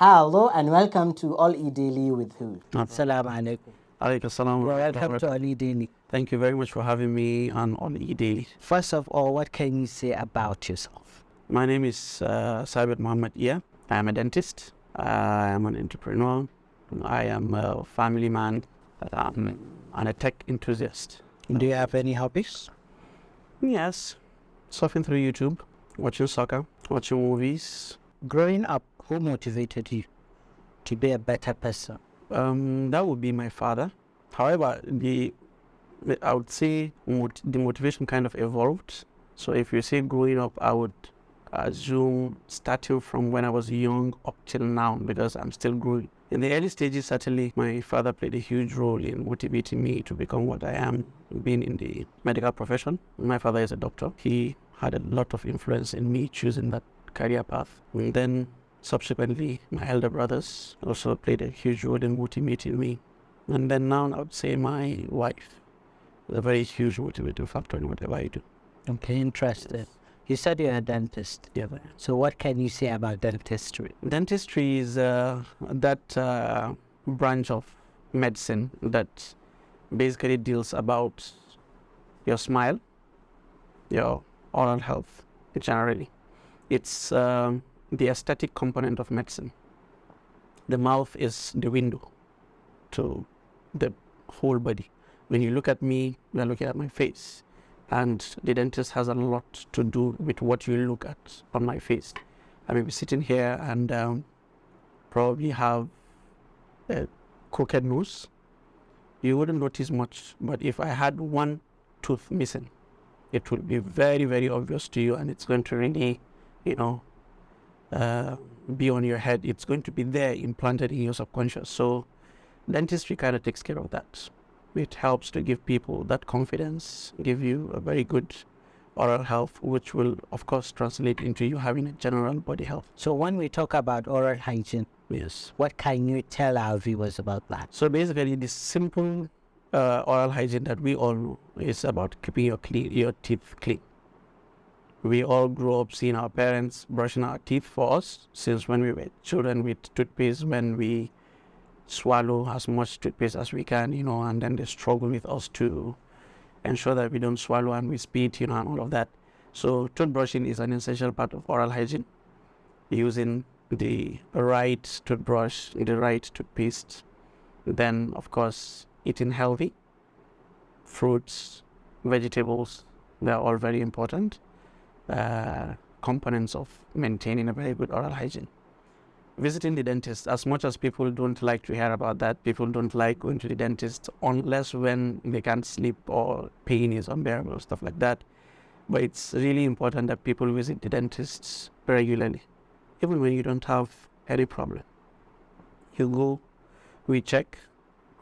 Hello and welcome to All E Daily with who? Assalamu alaikum. Alaikum salam. Welcome to Ali Daily. Thank you very much for having me on E-Daily. First of all, what can you say about yourself? My name is Sabir Muhammad. I am a dentist. I am an entrepreneur. I am a family man. And a tech enthusiast. Do you have any hobbies? Yes. Surfing through YouTube, watching soccer, watching movies. Growing up, who motivated you to be a better person? That would be my father. However, I would say the motivation kind of evolved. So if you say growing up, I would assume starting from when I was young up till now, because I'm still growing. In the early stages, certainly, my father played a huge role in motivating me to become what I am, being in the medical profession. My father is a doctor. He had a lot of influence in me choosing that career path. And then subsequently, my elder brothers also played a huge role in motivating me. And then now I would say my wife is a very huge motivating factor in whatever I do. Okay, interesting. You said you're a dentist. Yeah. So what can you say about dentistry? Dentistry is that branch of medicine that basically deals about your smile, your oral health generally. It's the aesthetic component of medicine. The mouth is the window to the whole body. When you look at me, you're looking at my face. And the dentist has a lot to do with what you look at on my face. I may be sitting here and probably have a crooked nose. You wouldn't notice much, but if I had one tooth missing, it will be very, very obvious to you, and it's going to really, be on your head. It's going to be there implanted in your subconscious. So dentistry kind of takes care of that. It helps to give people that confidence, give you a very good oral health, which will, of course, translate into you having a general body health. So when we talk about oral hygiene, Yes. what can you tell our viewers about that? So basically, the simple oral hygiene that we all know is about keeping your teeth clean. We all grew up seeing our parents brushing our teeth for us since when we were children with toothpaste, when we swallow as much toothpaste as we can, and then they struggle with us to ensure that we don't swallow and we spit, and all of that. So toothbrushing is an essential part of oral hygiene. Using the right toothbrush, the right toothpaste. Then, of course, eating healthy. Fruits, vegetables, they're all very important components of maintaining a very good oral hygiene. Visiting the dentist, as much as people don't like to hear about that, people don't like going to the dentist unless when they can't sleep or pain is unbearable, stuff like that. But it's really important that people visit the dentists regularly, even when you don't have any problem. You go, we check,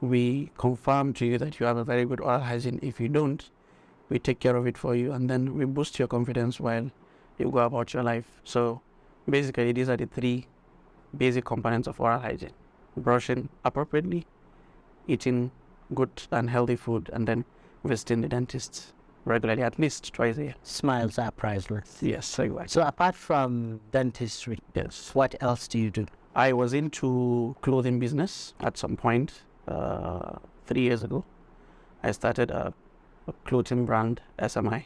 we confirm to you that you have a very good oral hygiene. If you don't, we take care of it for you, and then we boost your confidence while you go about your life. So basically, these are the three basic components of oral hygiene: brushing appropriately, eating good and healthy food, and then visiting the dentist regularly, at least twice a year. Smiles are priceless. Yes, exactly. So apart from dentistry, Yes, what else do you do? I was into clothing business at some point 3 years ago. I started a clothing brand, SMI,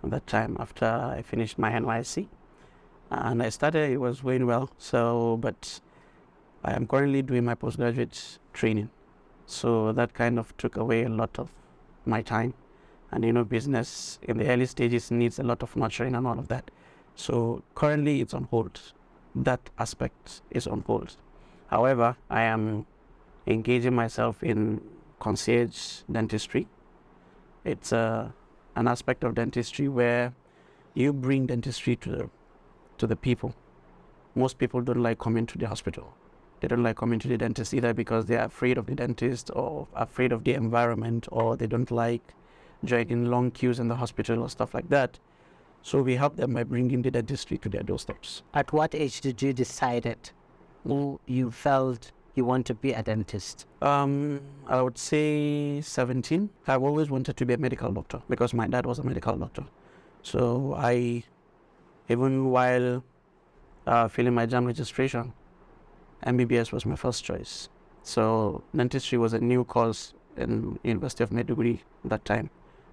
at that time after I finished my NYSC. And I started, it was going well. But I am currently doing my postgraduate training. So that kind of took away a lot of my time. And business in the early stages needs a lot of nurturing and all of that. So currently it's on hold. That aspect is on hold. However, I am engaging myself in concierge dentistry. It's an aspect of dentistry where you bring dentistry to the people. Most people don't like coming to the hospital. They don't like coming to the dentist either because they are afraid of the dentist or afraid of the environment, or they don't like joining long queues in the hospital or stuff like that. So we help them by bringing the dentistry to their doorsteps. At what age did you decide it? You felt you want to be a dentist? I would say 17. I've always wanted to be a medical doctor because my dad was a medical doctor. So even while filling my JAM registration, MBBS was my first choice. So dentistry was a new course in University of Maiduguri at that time.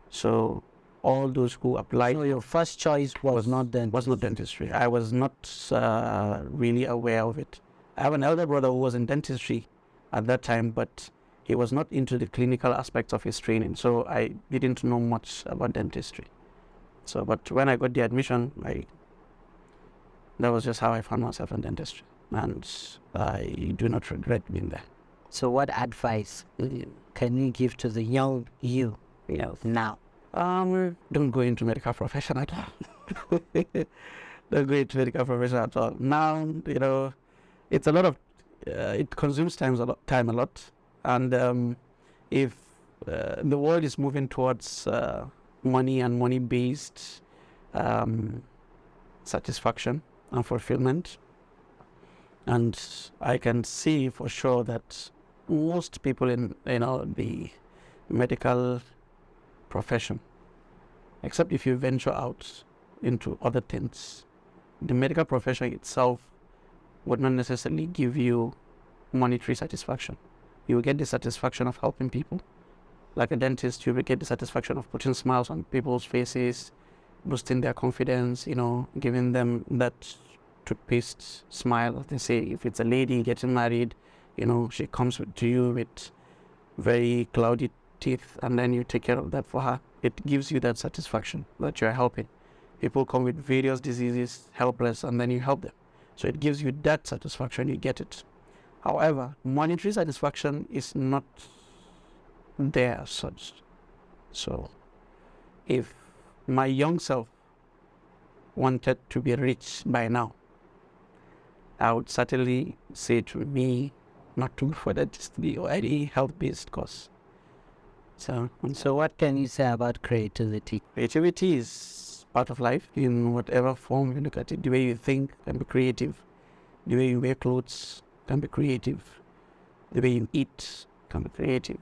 So all those who applied So your first choice was not dentistry. was not dentistry. I was not really aware of it. I have an elder brother who was in dentistry at that time, but he was not into the clinical aspects of his training, so I didn't know much about dentistry. So, but when I got the admission, that was just how I found myself in dentistry, and I do not regret being there. So what advice can you give to the young you now? Don't go into medical profession at all. Don't go into medical profession at all. Now, it's a lot of, it consumes time a lot. And if the world is moving towards money and money-based satisfaction and fulfillment, and I can see for sure that most people in the medical profession, except if you venture out into other things, the medical profession itself would not necessarily give you monetary satisfaction. You will get the satisfaction of helping people. Like a dentist, you will get the satisfaction of putting smiles on people's faces, boosting their confidence, giving them that toothpaste smile. They say if it's a lady getting married, she comes to you with very cloudy teeth, and then you take care of that for her. It gives you that satisfaction that you're helping. People come with various diseases, helpless, and then you help them. So it gives you that satisfaction, you get it. However, monetary satisfaction is not there as such. So if my young self wanted to be rich by now, I would certainly say to me not to go for dentistry or any health-based course. So what can you say about creativity? Creativity is part of life in whatever form you look at it. The way you think can be creative. The way you wear clothes can be creative. The way you eat can be creative.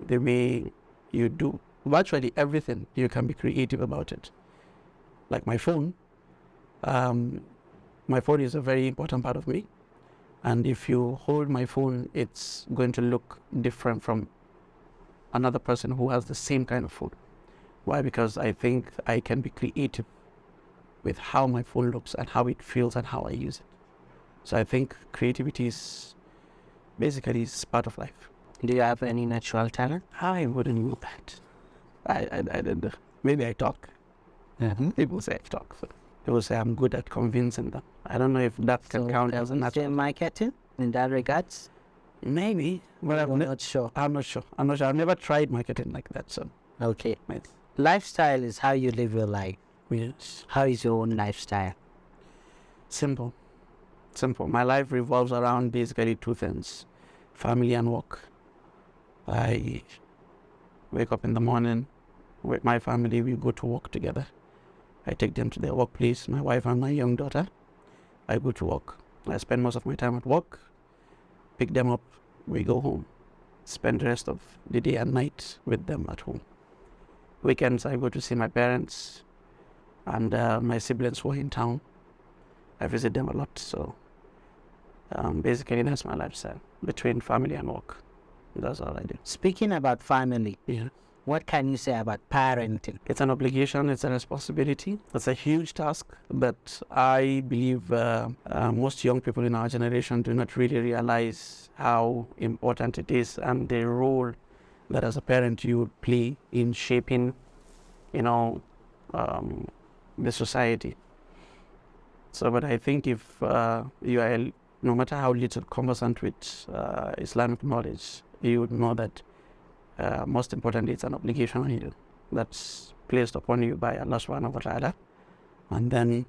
The way you do virtually everything, you can be creative about it. Like my phone. My phone is a very important part of me. And if you hold my phone, it's going to look different from another person who has the same kind of phone. Why? Because I think I can be creative with how my phone looks and how it feels and how I use it. So I think creativity is basically part of life. Do you have any natural talent? I wouldn't know that. I don't know. Maybe I talk. People say I talk. So people say I'm good at convincing them. I don't know if that can count as a natural. Marketing in that regards? Maybe, but I'm not sure. I'm not sure. I've never tried marketing like that. So okay. Yes. Lifestyle is how you live your life. Yes. How is your own lifestyle? Simple. My life revolves around basically two things: family and work. I wake up in the morning with my family. We go to work together. I take them to their workplace, my wife and my young daughter. I go to work. I spend most of my time at work. Pick them up. We go home. Spend the rest of the day and night with them at home. Weekends, I go to see my parents and my siblings who are in town. I visit them a lot. So basically, that's my lifestyle between family and work. That's all I do. Speaking about family, Yeah. what can you say about parenting? It's an obligation, it's a responsibility. It's a huge task that I believe most young people in our generation do not really realize how important it is and the role that as a parent you would play in shaping, the society. So, but I think if you are, no matter how little conversant with Islamic knowledge, you would know that most importantly, it's an obligation on you that's placed upon you by Allah subhanahu wa ta'ala. And then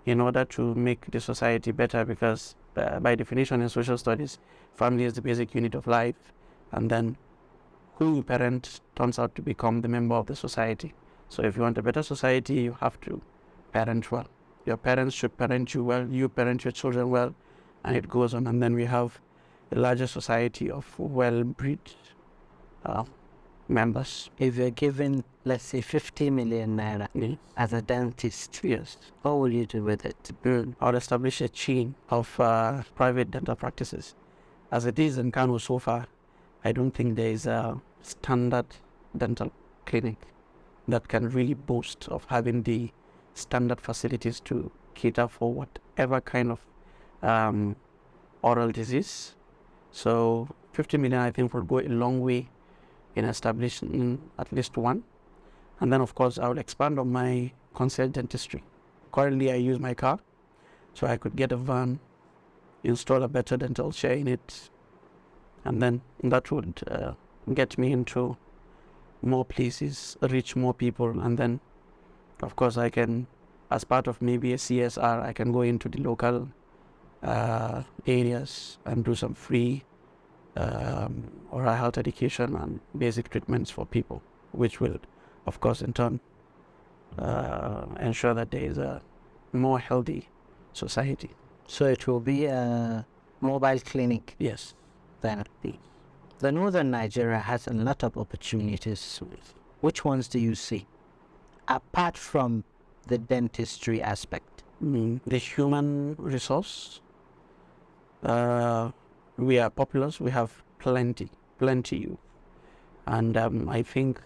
in order to make the society better, because by definition in social studies, family is the basic unit of life, and then who you parent turns out to become the member of the society. So if you want a better society, you have to parent well. Your parents should parent you well, you parent your children well, and it goes on. And then we have a larger society of well-bred members. If you're given, let's say, 50 million naira Yes. as a dentist, Yes. what will you do with it? I would establish a chain of private dental practices. As it is in Kano so far, I don't think there is a standard dental clinic that can really boast of having the standard facilities to cater for whatever kind of oral disease. So 50 million, I think, will go a long way in establishing at least one. And then, of course, I will expand on my concierge dentistry. Currently, I use my car, so I could get a van, install a better dental chair in it, and then that would get me into more places, reach more people, and then, of course, I can, as part of maybe a CSR, I can go into the local areas and do some free oral health education and basic treatments for people, which will, of course, in turn ensure that there is a more healthy society. So it will be a mobile clinic Yes. then. The northern Nigeria has a lot of opportunities. Which ones do you see? Apart from the dentistry aspect. The human resource. We are populous. We have plenty youth, and I think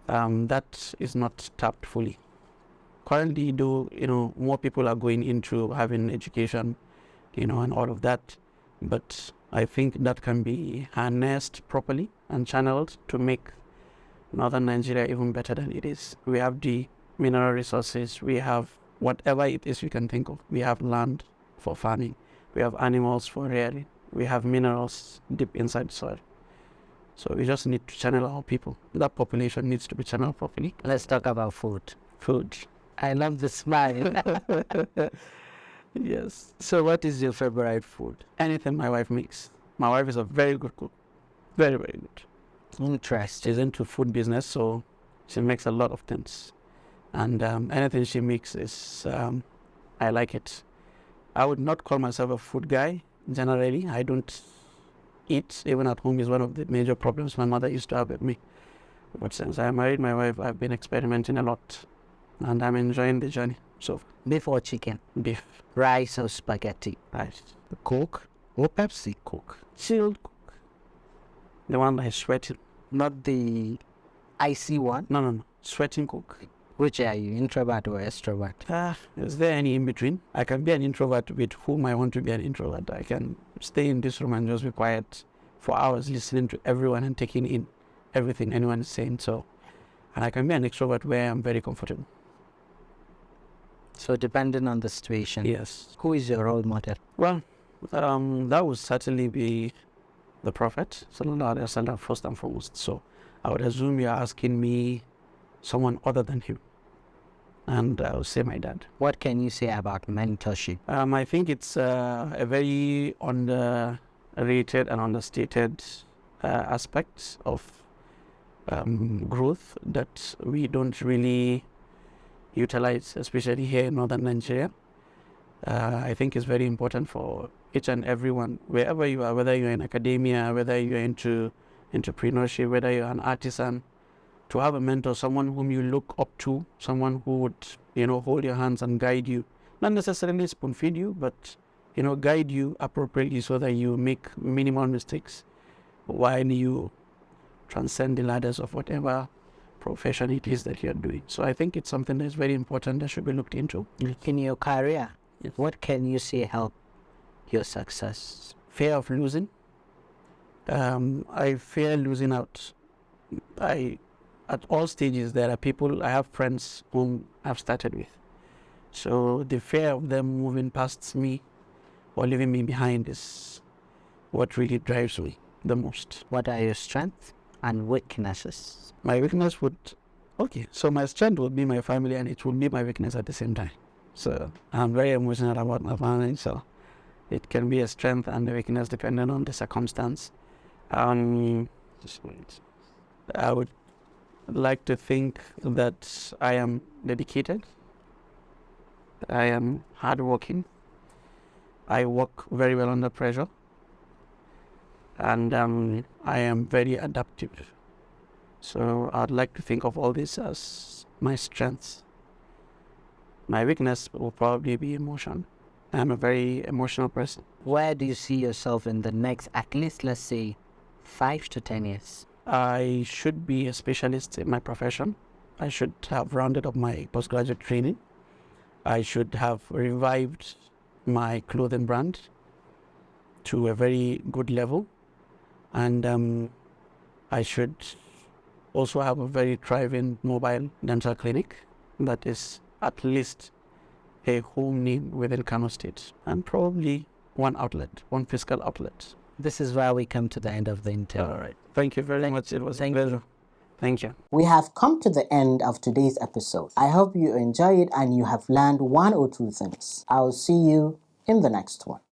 that is not tapped fully. Currently, though, more people are going into having education, and all of that, but I think that can be harnessed properly and channeled to make northern Nigeria even better than it is. We have the mineral resources, we have whatever it is you can think of. We have land for farming, we have animals for rearing, we have minerals deep inside the soil. So we just need to channel our people. That population needs to be channeled properly. Let's talk about food. Food. I love the smile. Yes. So what is your favorite food? Anything my wife makes. My wife is a very good cook. Very, very good. Interesting. She's into food business, so she makes a lot of things. And anything she makes is, I like it. I would not call myself a food guy, generally. I don't eat, even at home, is one of the major problems my mother used to have with me. But since I married my wife, I've been experimenting a lot. And I'm enjoying the journey. So, Beef or chicken? beef, Rice or spaghetti? rice, Coke or Pepsi? cook, chilled cook. The one that is sweating. Not the icy one? No. Sweating cook. Which are you, introvert or extrovert? Is there any in between? I can be an introvert with whom I want to be an introvert. I can stay in this room and just be quiet for hours listening to everyone and taking in everything anyone is saying. So, and I can be an extrovert where I'm very comfortable. So depending on the situation. Yes. Who is your role model? Well, that would certainly be the Prophet, Sallallahu Alaihi Wasallam, first and foremost. So I would assume you're asking me someone other than him. And I would say my dad. What can you say about mentorship? I think it's a very underrated and understated aspect of growth that we don't really utilize, especially here in northern Nigeria. I think it's very important for each and everyone, wherever you are, whether you're in academia, whether you're into entrepreneurship, whether you're an artisan, to have a mentor, someone whom you look up to, someone who would, hold your hands and guide you. Not necessarily spoon feed you, but, guide you appropriately so that you make minimal mistakes while you transcend the ladders of whatever profession it is that you're doing. So I think it's something that's very important that should be looked into. In your career, Yes. what can you say help your success? Fear of losing. I fear losing out. At all stages, there are people, I have friends whom I've started with. So the fear of them moving past me or leaving me behind is what really drives me the most. What are your strengths and weaknesses? My weakness so my strength would be my family and it would be my weakness at the same time. So I'm very emotional about my family, so it can be a strength and a weakness depending on the circumstance. Just wait. I would like to think that I am dedicated, I am hardworking, I work very well under pressure, and I am very adaptive. So I'd like to think of all this as my strengths. My weakness will probably be emotion. I'm a very emotional person. Where do you see yourself in the next, at least, let's say, 5 to 10 years? I should be a specialist in my profession. I should have rounded up my postgraduate training. I should have revived my clothing brand to a very good level. And I should also have a very thriving mobile dental clinic that is at least a home name within Kano State, and probably one outlet, one physical outlet. This is where we come to the end of the interview. All right. Thank you very much. It was a pleasure. Thank you. We have come to the end of today's episode. I hope you enjoy it and you have learned one or two things. I'll see you in the next one.